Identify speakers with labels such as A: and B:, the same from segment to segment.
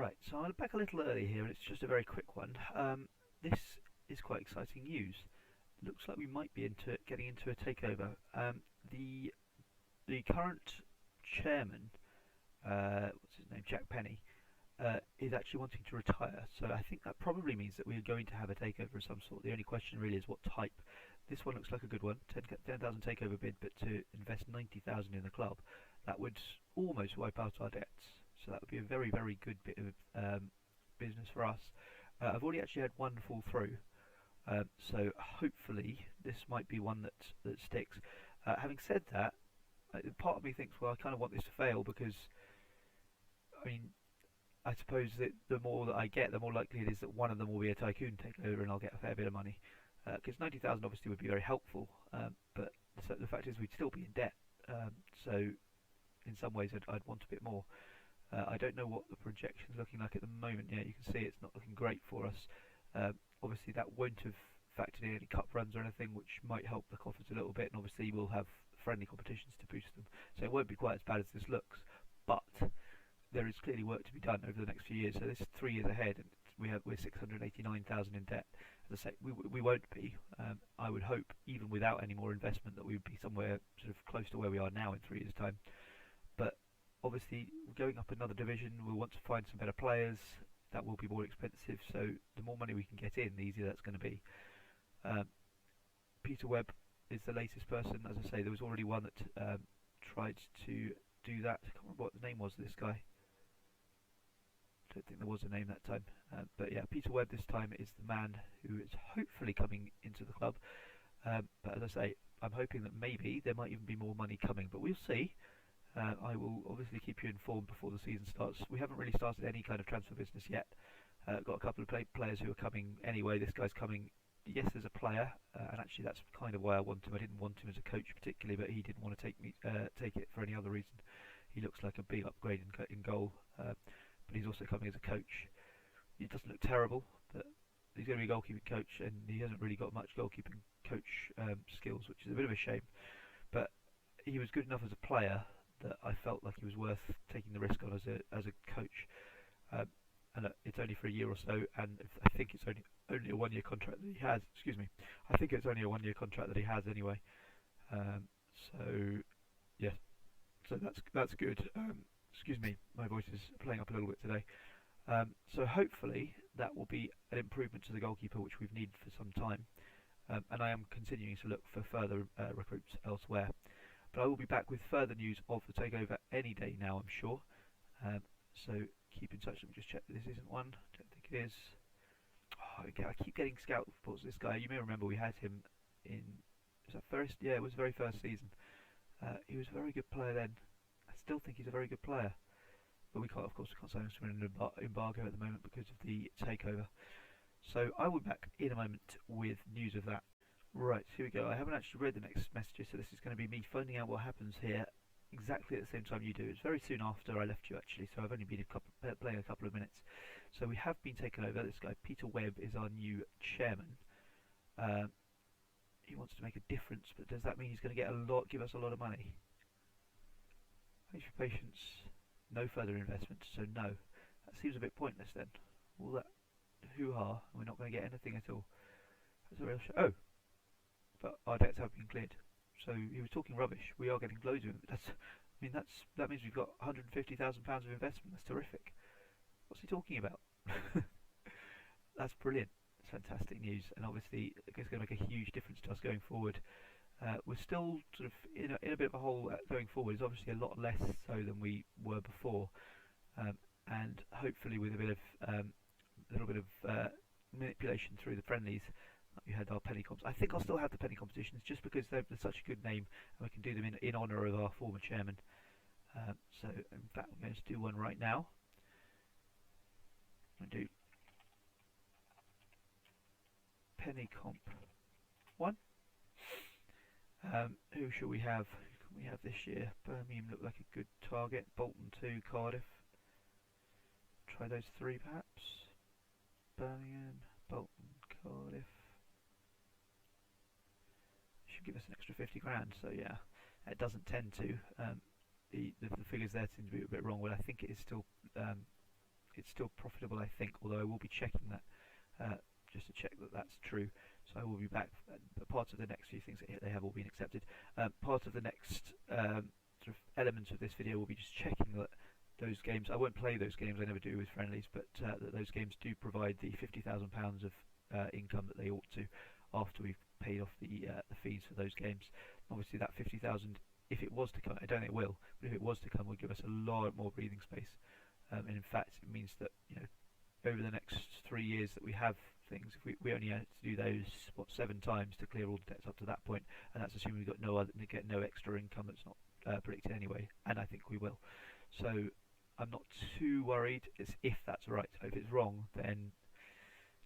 A: Right, so I'm back a little early here, and it's just a very quick one. This is quite exciting news. Looks like we might be getting into a takeover. The the current chairman, what's his name, Jack Penny, is actually wanting to retire. So I think that probably means that we are going to have a takeover of some sort. The only question really is what type. This one looks like a good one, 10,000 takeover bid, but to invest 90,000 in the club, that would almost wipe out our debts. So that would be a very, very good bit of business for us. I've already actually had one fall through, so hopefully this might be one that sticks. Having said that, part of me thinks, well, I kind of want this to fail because, I mean, I suppose that the more that I get, the more likely it is that one of them will be a tycoon takeover, and I'll get a fair bit of money. Because 90,000 obviously would be very helpful, but the fact is we'd still be in debt. So in some ways, I'd want a bit more. I don't know what the projection's looking like at the moment. Yeah, you can see it's not looking great for us. Obviously, that won't have factored in any cup runs or anything, which might help the coffers a little bit. And obviously, we'll have friendly competitions to boost them, so it won't be quite as bad as this looks. But there is clearly work to be done over the next few years. So this is 3 years ahead, and we're 689,000 in debt. As I say, we won't be. I would hope, even without any more investment, that we would be somewhere sort of close to where we are now in 3 years' time. But obviously, going up another division, we'll want to find some better players. That will be more expensive. So the more money we can get in, the easier that's going to be. Peter Webb is the latest person. As I say, there was already one that tried to do that. I can't remember what the name was of this guy. I don't think there was a name that time. But yeah, Peter Webb this time is the man who is hopefully coming into the club. But as I say, I'm hoping that maybe there might even be more money coming. But we'll see. I will obviously keep you informed before the season starts. We haven't really started any kind of transfer business yet. Got a couple of players who are coming anyway. This guy's coming, yes, as a player, and actually that's kind of why I want him. I didn't want him as a coach particularly, but he didn't want to take it for any other reason. He looks like a big upgrade in goal, but he's also coming as a coach. He doesn't look terrible, but he's going to be a goalkeeping coach, and he hasn't really got much goalkeeping coach skills, which is a bit of a shame. But he was good enough as a player that I felt like he was worth taking the risk on as a coach. And it's only for a year or so, and I think it's only a 1 year contract that he has. Excuse me. I think it's only a 1 year contract that he has anyway. So yeah, so that's good. Excuse me, my voice is playing up a little bit today. So hopefully that will be an improvement to the goalkeeper, which we've needed for some time. And I am continuing to look for further recruits elsewhere. But I will be back with further news of the takeover any day now, I'm sure. So keep in touch. Let me just check that this isn't one. Don't think it is. Oh, okay, I keep getting scout reports. This guy, you may remember, we had him in. Was that first? Yeah, it was the very first season. He was a very good player then. I still think he's a very good player. But we can't, of course, we can't sign him to an embargo at the moment because of the takeover. So I will be back in a moment with news of that. Right, here we go. I haven't actually read the next messages, so this is going to be me finding out what happens here exactly at the same time you do. It's very soon after I left you, actually, so I've only been playing a couple of minutes. So we have been taken over. This guy, Peter Webb, is our new chairman. He wants to make a difference, but does that mean he's going to give us a lot of money? Thanks for patience. No further investment, so no. That seems a bit pointless then. All that hoo-ha, and we're not going to get anything at all. That's a real oh! But our debts have been cleared. So he was talking rubbish. We are getting loads of it. That means we've got £150,000 of investment. That's terrific. What's he talking about? That's brilliant. It's fantastic news, and obviously it's going to make a huge difference to us going forward. We're still sort of in a bit of a hole going forward. It's obviously a lot less so than we were before, and hopefully with a little bit of manipulation through the friendlies. We had our penny comps. I think I'll still have the penny competitions just because they're such a good name, and we can do them in honour of our former chairman. So in fact, I'm going to do one right now. I'm going to do penny comp 1. Who shall we have? Who can we have this year? Birmingham look like a good target. Bolton 2, Cardiff. Try those 3 perhaps. Birmingham, Bolton, Cardiff. Should give us an extra 50 grand. So yeah, it doesn't tend to. The figures there seem to be a bit wrong. Well, I think it is still it's still profitable, I think, although I will be checking that just to check that that's true. So I will be back. Part of the next few things, they have all been accepted. Part of the next sort of elements of this video will be just checking that those games, I won't play those games, I never do with friendlies, but that those games do provide the £50,000 of income that they ought to after we've paid off the fees for those games. Obviously that 50,000, if it was to come, I don't think it will, but if it was to come, would give us a lot more breathing space. And in fact, it means that, you know, over the next 3 years that we have things, if we only had to do those 7 times to clear all the debts up to that point, and that's assuming we've got no extra income that's not predicted anyway, and I think we will. So I'm not too worried if that's right. If it's wrong, then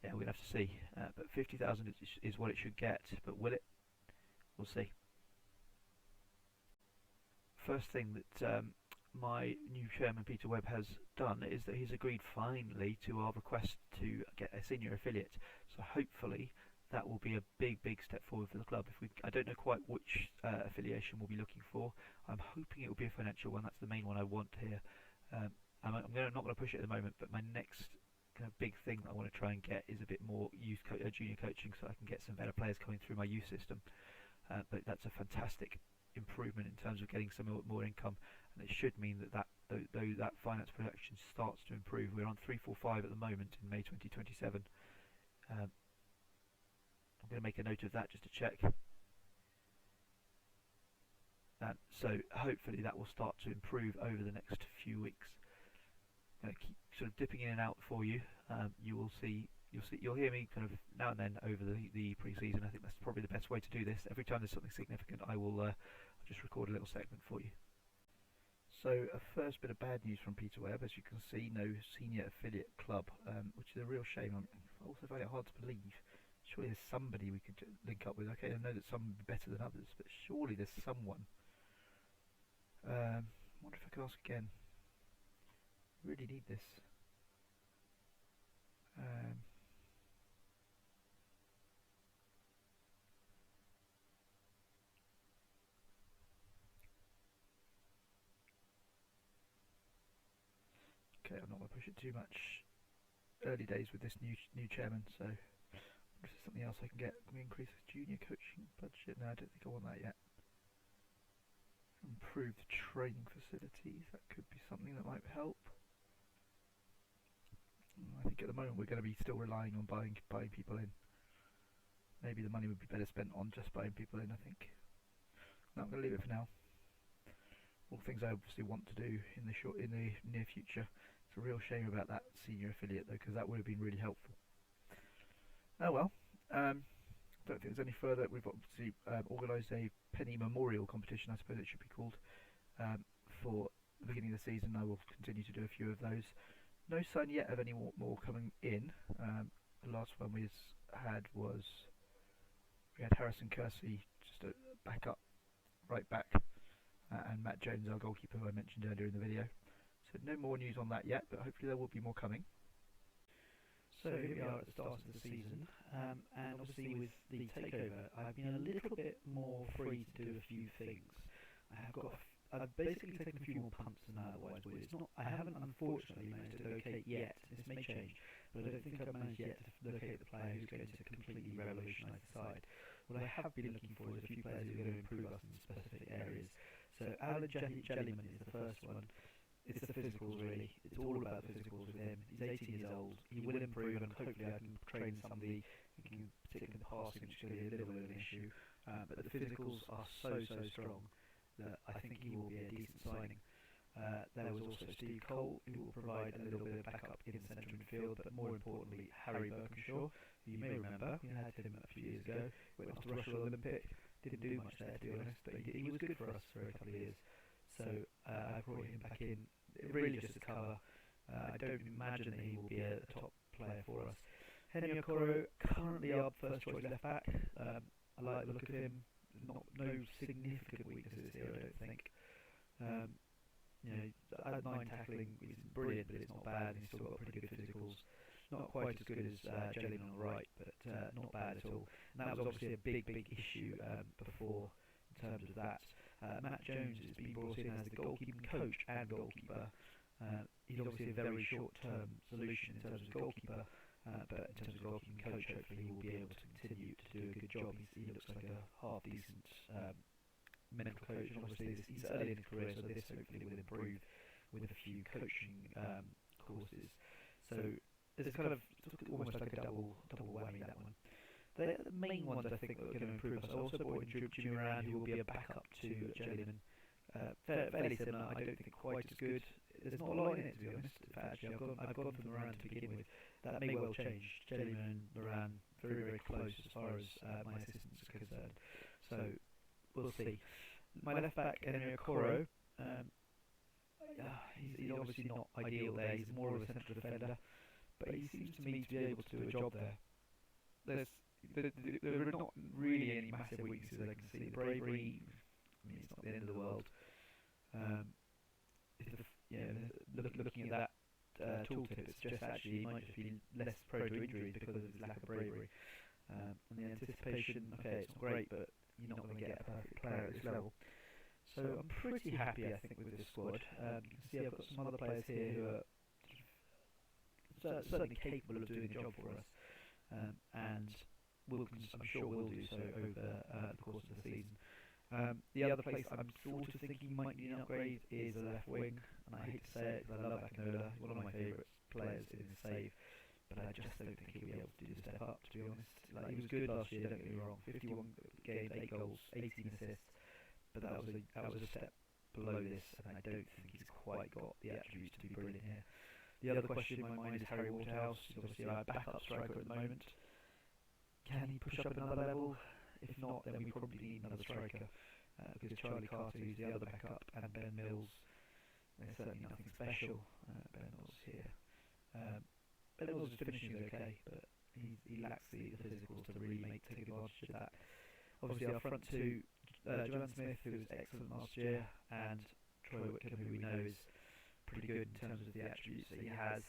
A: yeah, we'll have to see. But 50,000 is what it should get, but will it? We'll see. First thing that my new chairman Peter Webb has done is that he's agreed finally to our request to get a senior affiliate. So hopefully that will be a big step forward for the club. I don't know quite which affiliation we'll be looking for. I'm hoping it will be a financial one. That's the main one I want here. I'm not going to push it at the moment, but my next kind of big thing that I want to try and get is a bit more junior coaching, so I can get some better players coming through my youth system. But that's a fantastic improvement in terms of getting some more income, and it should mean that that finance production starts to improve. We're on 345 at the moment in May 2027. I'm going to make a note of that just to check. So hopefully that will start to improve over the next few weeks. Keep sort of dipping in and out for you. You'll hear me kind of now and then over the pre-season. I think that's probably the best way to do this. Every time there's something significant, I will just record a little segment for you. So a first bit of bad news from Peter Webb. As you can see, no senior affiliate club, which is a real shame. I also find it hard to believe. Surely there's somebody we could link up with. Okay, I know that some would be better than others, but surely there's someone. I wonder if I could ask again. Really need this. Okay, I'm not going to push it too much. Early days with this new chairman, so if there's something else I can get. Can we increase the junior coaching budget? No, I don't think I want that yet. Improve the training facilities. That could be something that might help. I think at the moment we're going to be still relying on buying people in. Maybe the money would be better spent on just buying people in, I think. No, I'm going to leave it for now. All things I obviously want to do in the near future. It's a real shame about that senior affiliate though, because that would have been really helpful. Oh well. Don't think there's any further. We've obviously organised a penny memorial competition, I suppose it should be called, for the beginning of the season. I will continue to do a few of those. No sign yet of any more coming in. The last one we had was Harrison Kersey, just a backup, right back, and Matt Jones, our goalkeeper, who I mentioned earlier in the video. So no more news on that yet, but hopefully there will be more coming. So here we are at the start of the season, and obviously with the takeover, I've been a little bit more free to do a few things. I've basically taken a few more punts than I otherwise would. I haven't unfortunately managed to locate yet. This may change, but I don't think I've managed yet to locate the player who's going to completely revolutionise the side. What I have been looking for is a few players who are going to improve us in specific areas. So Alan Jellyman is the first one. It's the physicals really. It's all about the physicals with him. He's 18 years old. He will improve, and hopefully I can train somebody who can, particularly in the passing, which is going to be a little bit of an issue. But the physicals are so strong that I think he will be a decent signing. There was also Steve Cole, who will provide a little bit of backup in central midfield, but more importantly Harry Birkinshaw, who you may remember, we had him a few years ago, went off to Russia Olympic, didn't do much there to be honest, but he was good for us for a couple of years. So I brought him back in, really just to cover. I don't imagine that he will be a top player for us. Henry Okoro, currently our first choice left back. I like the look of him. No significant weaknesses here, I don't think. At 9 tackling isn't brilliant, but it's not bad, and he's still got pretty good physicals. Not quite as good as Jellyman on the right, but not bad at all. And that was obviously a big issue before in terms of that. Matt Jones has been brought in as the goalkeeping coach and goalkeeper. He's obviously a very short-term solution in terms of goalkeeper, but in terms of goalkeeping coach, hopefully he will be able to continue to do a good job. He looks like a half-decent mental coach, and obviously he's early in his career, so this hopefully will improve with a few coaching courses. So there's kind of almost like a double whammy, that one. The main ones I think that are going to improve us. I also brought in Jimmy Moran, who will be a backup to Jalen. Fairly similar. I don't think quite as good. There's not a lot in it, to be honest. In fact, actually, I've gone for Moran to begin with. That may well change. Jalen and Moran very, very close as far as my assistants are concerned. So we'll see. My left back, Enrico Coro. He's obviously not ideal there. He's more of a central defender, but he seems to me to be able to do a job there. There are not really any massive weaknesses I can see. The bravery, I mean, it's not the end of the world. Looking at that tooltip, it suggests actually he might just be less prone to injuries because of his lack of bravery. And the anticipation, okay, it's not great, but you're not going to get a perfect player at this level. So I'm pretty happy, I think, with this squad. You can see I've got some other players here who are certainly capable of doing the job for us, and I'm sure will do so over the course of the season. The other place I'm sort of thinking might need an upgrade is the left wing, and I hate to say it because I love Akinola. He's one of my favourite players in the save, but I just don't think he'll be able to do the step up, to be honest. Like, he was good last year, don't get me wrong, 51 games, 8 goals, 18 assists, but that was a step below this, and I don't think he's quite got the attributes to be brilliant here. The other question in my mind is Harry Waterhouse. He's obviously our backup striker at the moment. Can he push up another level? If not, then we probably need another striker, because Charlie Carter, who's the other backup, and Ben Mills, they're certainly nothing special. Ben Mills here. Ben Mills' finishing is okay, but he lacks the physicals to really take advantage of that. Obviously, our front two, Joanne Smith, who was excellent last year, and Troy Whitcomb, who we know is pretty good in terms of the attributes that he has,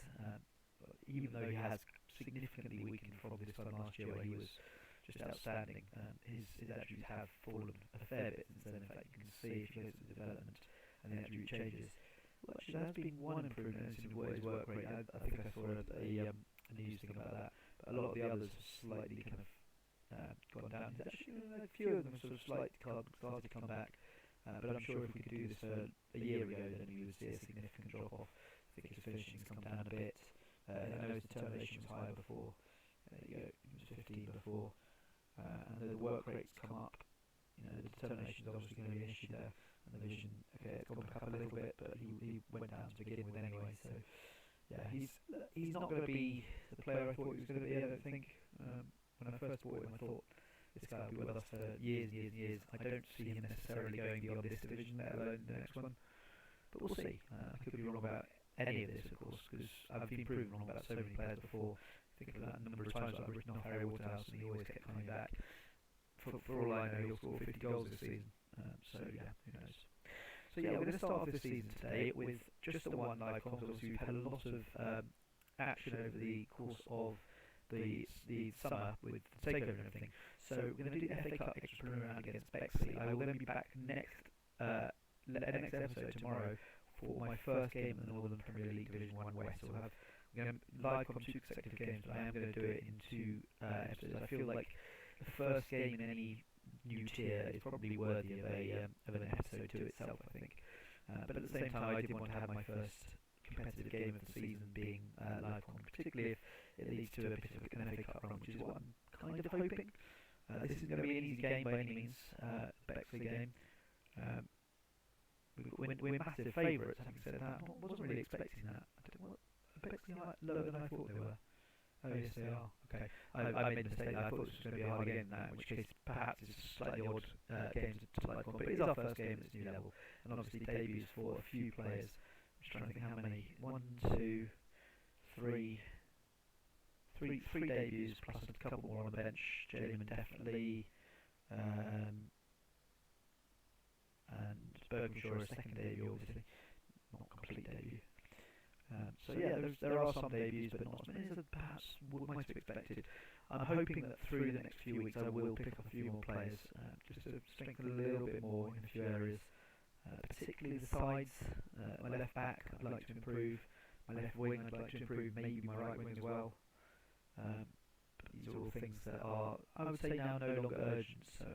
A: even though he has significantly weakened from this time last year where he was just outstanding. His attributes have fallen a fair bit since then. In fact, you can see if you look at the development and the attribute changes. Well, actually, there has been one improvement in his work rate. I think I saw a news thing about that, but a lot of the others have slightly kind of gone down. Actually, a few of them sort of slightly started to come back, but I'm sure if we could do this a year ago, then we would see a significant drop off. I think his finishing's come down a bit. I know his determination was higher before. There you go, he was 15 before. And the work rate's come up. You know, the determination is obviously going to be an issue there. And the vision, okay, it's gone back up a little bit, but he went down to begin with anyway. So yeah, he's not going to be the player I thought he was going to be. I don't think. When I first bought him, I thought this guy will be with us for years and years and years. I don't see him necessarily going beyond this division, let alone the next one. But we'll see. I could be wrong about any of this, of course, because I've been proven wrong about so many players before. Think of that number of times I've written off Harry Waterhouse and he always kept coming back. For all I know, he'll score 50 goals this season. So yeah, who knows. So yeah, we're going to start off this season today with just the one live comms. Obviously, we've had a lot of action over the course of the summer with the Takeover and everything. So we're going to do the FA Cup extra round against Bexley. I will then be back next episode tomorrow for my first game in the Northern Premier League Division 1 West. So we're going to live com 2 consecutive games, but I am going to do it in 2 episodes. I feel like the first game in any new tier is probably worthy of an episode to itself, I think. But at the same time, I did want to have my first competitive game of the season being live com, particularly if it leads to a bit of an FA Cup run, which is what I'm kind of hoping. This isn't going to be an easy game by any means, Bexley game. We're massive favourites, having said that. I wasn't really expecting that. Bexley are lower than I thought they were. Oh yes, they are. Okay, I made a mistake. I thought this was going to be a hard game now, in which case perhaps it's a slightly odd game to live on. But it is our first game at this new level, and obviously debuts for a few players. I'm just trying to think how many. 1, 2, 3. Three debuts plus a couple more on the bench. Jalen definitely, and Bergenshaw a second debut, obviously, not complete debut. So yeah, there are some debuts, but not as many as perhaps might have expected. I'm hoping that through the next few weeks I will pick up a few more players, just to strengthen a little bit more in a few areas. particularly the sides. My left back, I'd like to improve. My left wing, I'd like to improve. Maybe my right wing as well. But these are all things that are, I would say, now no longer urgent. So,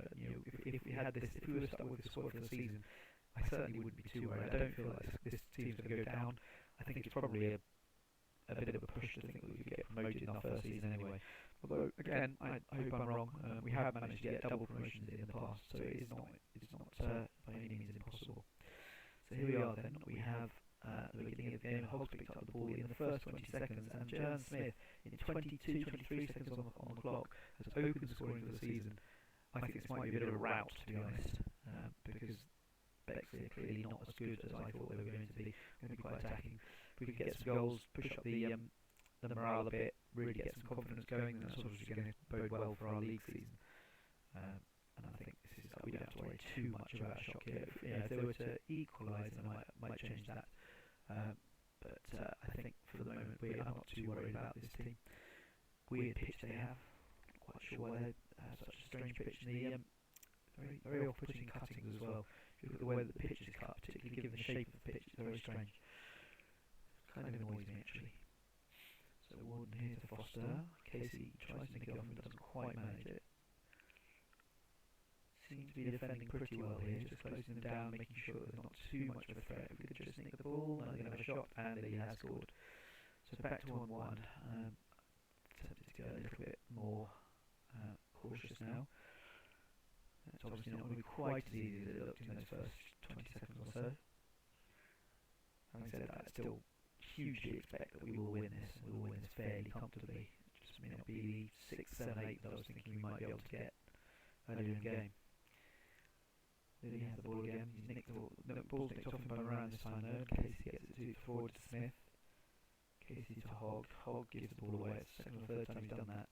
A: if we had this, if we were stuck with this squad for the season, I certainly wouldn't be too worried. I don't feel like this team's going to go down. I think it's probably a bit of a push to think that we could get promoted in our first season anyway. Although, again, I hope I'm wrong. We have managed to get double promotions in the past, so it's not by any means impossible. So here we are then. We have the beginning of the game. Hogs picked up the ball in the first 20 seconds, and Jern Smith in 22, 23 seconds on the clock has opened scoring for the season. I think this might be a bit of a rout, to be honest, because Bexley are clearly not as good as I thought they were going to be. Going to be quite attacking. If we could get some goals, push up the morale a bit, really get some confidence going, then that's obviously going to bode well for our league season. And I think this is, we don't have to worry too much about a shock here. If they were to equalise, then I might change that. But I think for the moment I'm not too worried about this team. Weird pitch they have. Not quite sure why they have such a strange pitch. And the very off-putting cuttings as well. If you look at the way that the pitch is cut, particularly given the shape of the pitch, it's very strange. Kind of annoys me actually. So Warden here to Foster. Casey tries to nick it off and doesn't quite manage it. Seems to be defending pretty well here, just closing them down, making sure that there's not too much of a threat. If we could just nick the ball, now they're going to have a shot, and he has scored. So back to 1-1. Tempted to go a little bit more cautious now. It's obviously not going to be quite as easy as it looked in those first 20 seconds or so. Having said that, I still hugely expect that we will win this, and we will win this fairly comfortably. It just may not be the 6, 7, 8 that I was thinking we might be able to get earlier in the game. Lily has the ball again. He's nicked the ball. No, ball's nicked off him by Moran this time though. Casey gets it forward to Smith. Casey to Hogg. Hogg gives the ball away. It's the second or third time he's done that.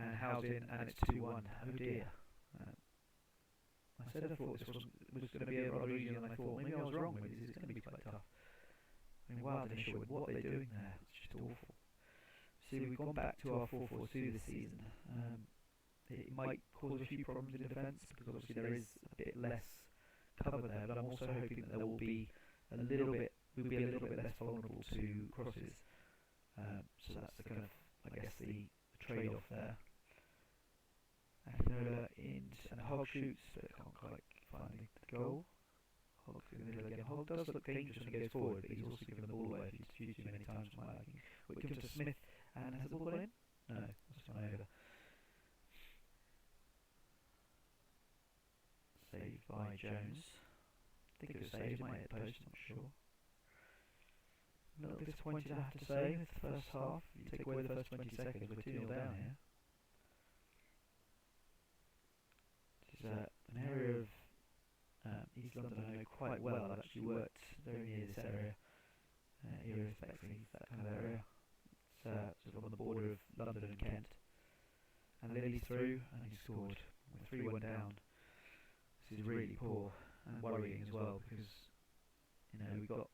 A: And Howe's in, and it's 2-1. Oh dear. I said I thought this was going to be a rather easier than I thought. Maybe I was wrong. Maybe this is going to be quite tough. I mean, wild initial with what they're doing there. It's just awful. See, we've gone back to our 4-4-2 this season. It might cause a few problems in defence because obviously there is a bit less cover there, but I'm also hoping that there will be a little bit, we'll be a little bit less vulnerable to crosses. So that's the kind of, I guess, the trade-off there. Akinola in, and Hogg shoots, but can't quite find the goal. Hogg's in the middle again. Hogg does look dangerous when he goes forward, but he's also given the ball away a few too many times for my liking. It comes to Smith, and has the ball gone in? No, that's gone over. Saved by Jones. I think it was saved, might hit post, I'm not sure. A little disappointed, I have to say, with the first half. If you take away the first 20 seconds, we're 2-0 down here. This is an area of East London I know quite well. I've actually worked very near this area. Here is Bexley, that kind of area. It's sort of on the border of London and Kent. And Lily's through, and he scored. We're 3-1 down. This is really poor and worrying as well because we've got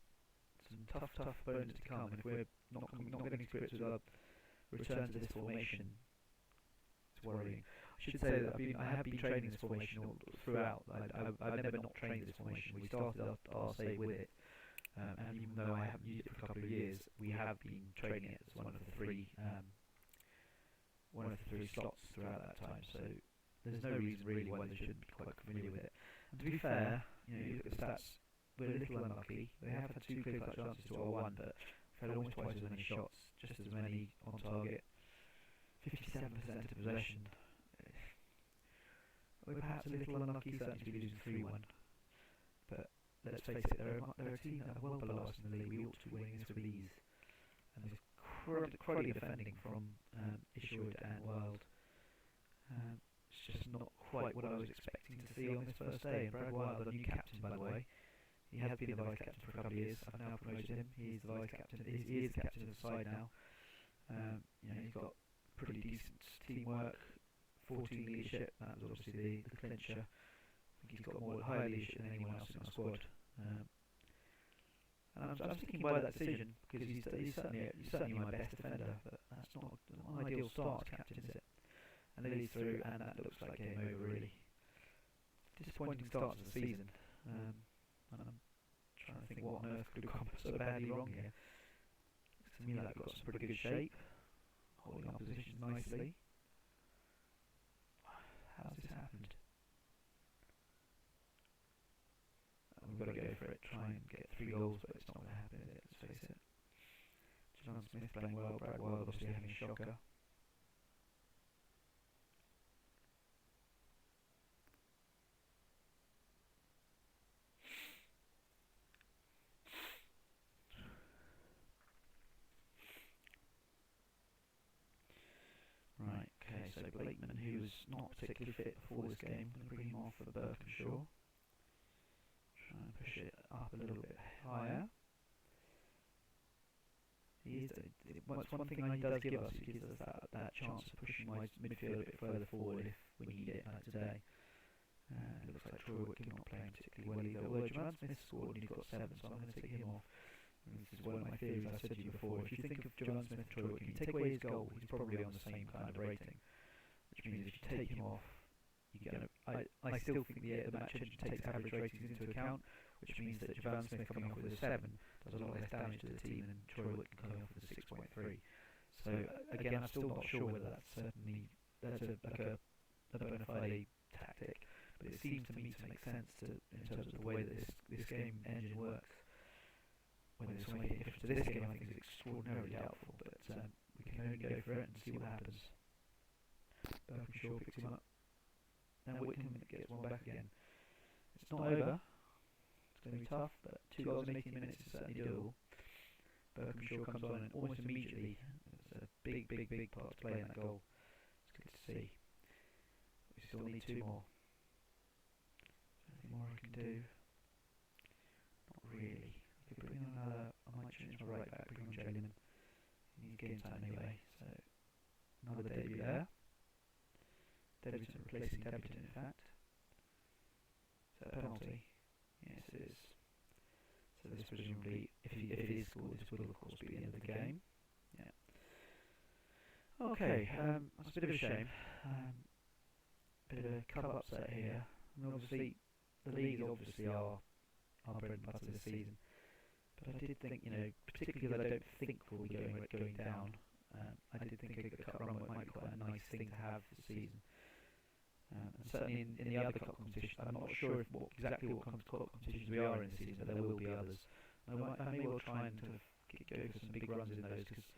A: some tough opponents to come, and if we're not getting to grips with our return to this formation, it's worrying. I should say that I have been training this formation throughout. I've never not trained this formation. We started our save with it, and even though I haven't used it for a couple of years, we have been training it as one of the three slots throughout that time. So there's no reason really why they shouldn't be quite familiar with it. And to be fair, you look at the stats, we're a little unlucky. They have had 2 clear-cut chances to our 1, but we've had almost twice as many shots, just as many on target. 57% of possession. We're perhaps a little unlucky, certainly to be losing 3-1. But let's face it, they're a team that are well below us in the league. We ought to be winning this with ease. And there's cruddy defending from Isherwood and Wild. It's just not quite what I was expecting to see on this first day. And Brad Wild, our new captain, by the way, he has been the vice captain for a couple of years. I've now promoted him. He's the vice captain. He is the captain of the side now. He's got pretty decent teamwork, 14 leadership. That was obviously the clincher. I think he's got higher leadership than anyone else in our squad. And I'm sticking by that decision because he's certainly my best defender. But that's not an ideal start as captain, is it? And Lily's through, and that looks like game over, really. Disappointing start to the season. And I'm trying to think what on earth could have gone so badly wrong here. Looks to me like we've got some pretty good shape, holding our positions nicely. How's this happened? We've got to go for it, try and get 3 goals, but it's not going to happen, is it? Let's face it. John Smith playing well, Brad Wild obviously having a shocker. Right, okay, so Blakeman, who was not particularly fit before this game, going to bring him off for Berkhamshaw. Try and push it up a little bit higher. It's one thing he does give us, he gives us that chance of pushing my midfield a bit further forward if we need it, like today. It looks like Troy Whitcomb not playing particularly well either, although Jovan Smith scored and he's got 7, so I'm going to take him off. And this is one of my theories I've said to you before. If you think of Jovan Smith and Troy Whitcomb, you take away his goal, he's probably on the same kind of rating. Which means if you take him off, you get I still think the match engine takes average ratings into account, which means that Jovan Smith coming off with a 7 does a lot less damage to the team than Troy Whitcomb coming off with a 6.3. So again, I'm still not sure whether that's a bona fide tactic, but it seems to me to make sense in terms of the way that this game engine works. Whether this will make a difference to this game, I think is extraordinarily doubtful, but we can only go for it and see what happens. Berkhamshaw picks him up. Now Whitcomb gets one back again. It's not over. It's going to be tough, but 2 goals in 18 minutes is certainly doable. Berkhamshaw comes on and almost immediately, there's a big part to play in that goal. It's good to see. We still need 2 more. Is there anything more I can do? Not really. I could bring on another, I might change my right back, bring on Jalen. He needs game time anyway, so another debut there. Debutant replacing debutant, in fact. Is that a penalty? Yes, it is. So this presumably, if it is scored, this will of course be the end of the game. Yeah. Okay, that's a bit of a shame. Bit of a cup upset here. I mean, obviously, the league is obviously our bread and butter this season. But I did think, particularly because I don't think we'll be going down, I did think a cup run might be quite a nice thing to have this season. And certainly in the other cup competitions, I'm not sure exactly what cup competitions we are in this season, but there will be others. I may well try and go for some big runs in those, because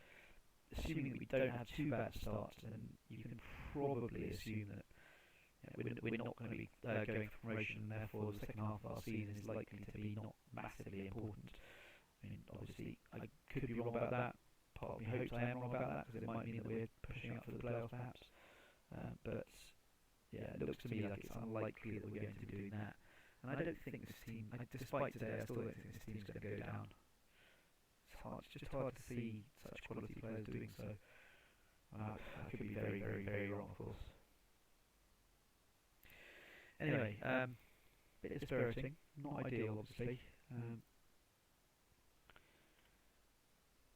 A: assuming that we don't have 2 bad starts, then you can probably assume that we're not going to be going for promotion, and therefore the second half of our season is likely to be not massively important. I mean, obviously, I could be wrong about that. Part of me hopes I am wrong about that, because it might mean that we're pushing up for the playoffs, perhaps. But yeah, it looks to me like it's unlikely that we're going to be doing that. And I don't think this team, despite today, I still don't think this team's going to go down. It's just hard to see such quality players doing so. I could be very, very, very wrong, of course. Anyway, bit dispiriting, not ideal, obviously.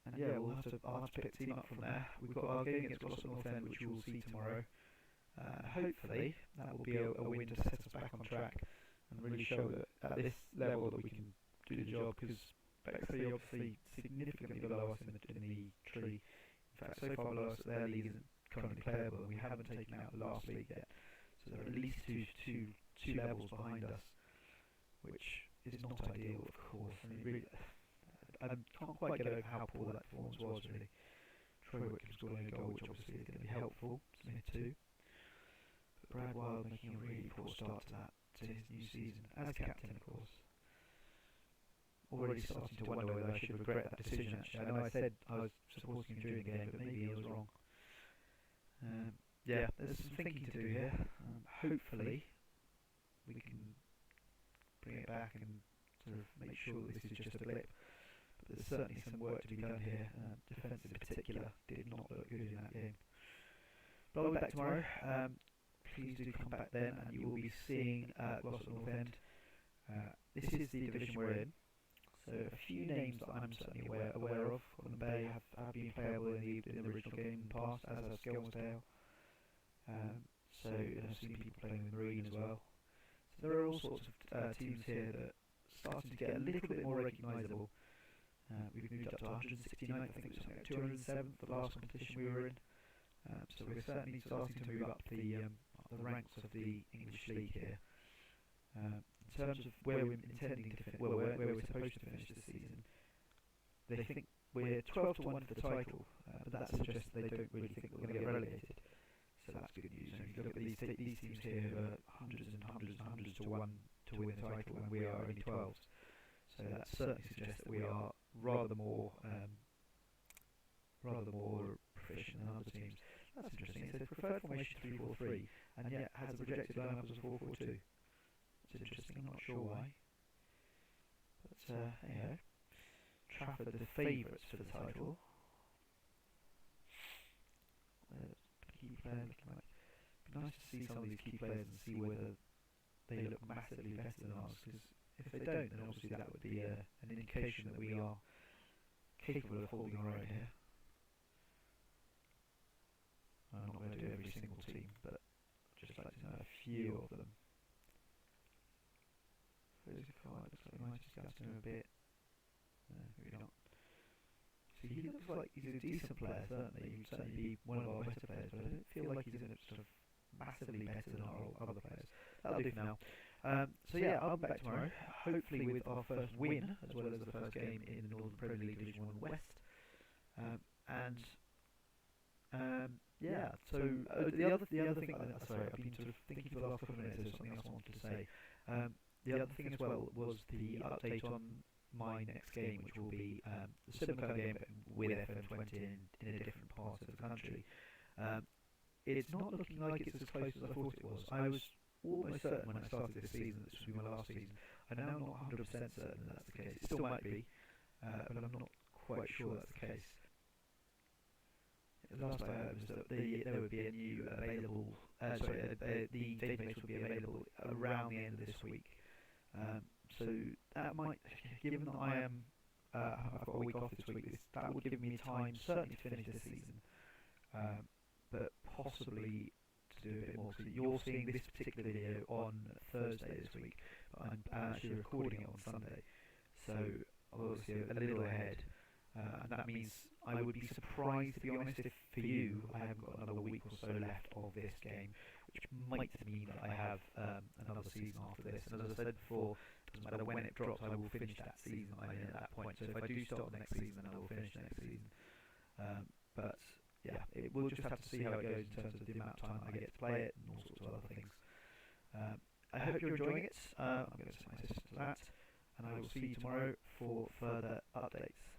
A: And yeah, I'll have to pick the team up from there. We've got our game against Glossop North End, which we will see tomorrow. Hopefully that will be a win to set us back on track and really show that at this level that we can do the job, because Bexley obviously significantly below us in the tree. In fact, so far below us that their league isn't currently playable, and we haven't taken out the last league yet. So they're at least two levels behind us, which is not ideal, of course. I mean, really, I can't quite get over how poor that performance was, really. Troy Whitcomb scoring a goal, which obviously is going to be helpful. Smith too. Brad Wild making a really poor start to his new season, as captain, of course. Already starting to wonder whether I should regret that decision, actually. I know I said I was supporting him during the game, but maybe I was wrong. Yeah, there's some thinking to do here. Hopefully, we can bring it back and sort of make sure that this is just a blip. But there's certainly some work to be done here. Defence in particular did not look good in that game. But I'll be back tomorrow. Please do come back then, and you will be seeing Glossop North End. This is the division we're in, so a few names that I'm certainly aware of. Cotton Bay have been playable in the original game in the past, as has Skelmersdale. So I've seen people playing with Marine as well. So there are all sorts of teams here that are starting to get a little bit more recognisable. We've moved up to 169th, I think it was something like 207th, the last competition we were in. So we're certainly starting to move up the ranks of the English League here. In terms of where we're intending to finish, well, where we're supposed to finish this season, they think we're 12 to 1 for the title, but that suggests they don't really think we're going to get relegated. So that's good news. And if you look at these teams here who are hundreds and hundreds and hundreds to 1 to win the title, and we are only 12s. So that certainly suggests that we are rather more proficient than other teams. That's interesting. It says preferred formation 3-4-3, and yet has a projected lineup as a 4-4-2. It's interesting. I'm not sure why. But anyhow, Trafford the favourites for the title. Key player looking like. It'd be nice to see some of these key players and see whether they look massively better than ours. Because if they don't, then obviously that would be an indication that we are capable of holding our own here. I'm not going to do every single team, but I'd just like to know a few of them. Looks like we might just get to know a bit. No, maybe not. See, he looks like he's a decent player, certainly. He would certainly be one of our better players, but I don't feel like he's sort of massively better than our other players. That'll do for now. So yeah, I'll be back tomorrow, hopefully with our first win, as well as the first game in the Northern Premier League Division 1 West. Yeah, so the other thing, sorry, I've been sort of thinking for the last couple of minutes, there's something else I wanted to say. The other thing as well was the update on my next game, which will be the similar kind of game but with FM20 in a different part of the country. It's not looking like it's as close as I thought it was. I was almost certain when I started this season that this would be my last season. I'm now not 100% certain that that's the case. It still might be, but I'm not quite sure that's the case. The last I heard was that there would be a new available, the database would be available around the end of this week. So that might, given that I've got a week off this week, that would give me time certainly to finish this season, but possibly to do a bit more. So you're seeing this particular video on Thursday this week, but I'm actually recording it on Sunday, so obviously a little ahead. And that means I would be surprised, to be honest, if for you I haven't got another week or so left of this game, which might mean that I have another season after this. And as I said before, it doesn't matter when it drops, I will finish that season at that point. So if I do start the next season, then I will finish next season. But yeah, we'll just have to see how it goes in terms of the amount of time I get to play it and all sorts of other things. I hope you're enjoying it. I'm going to set my assistant to that, and I will see you tomorrow for further updates.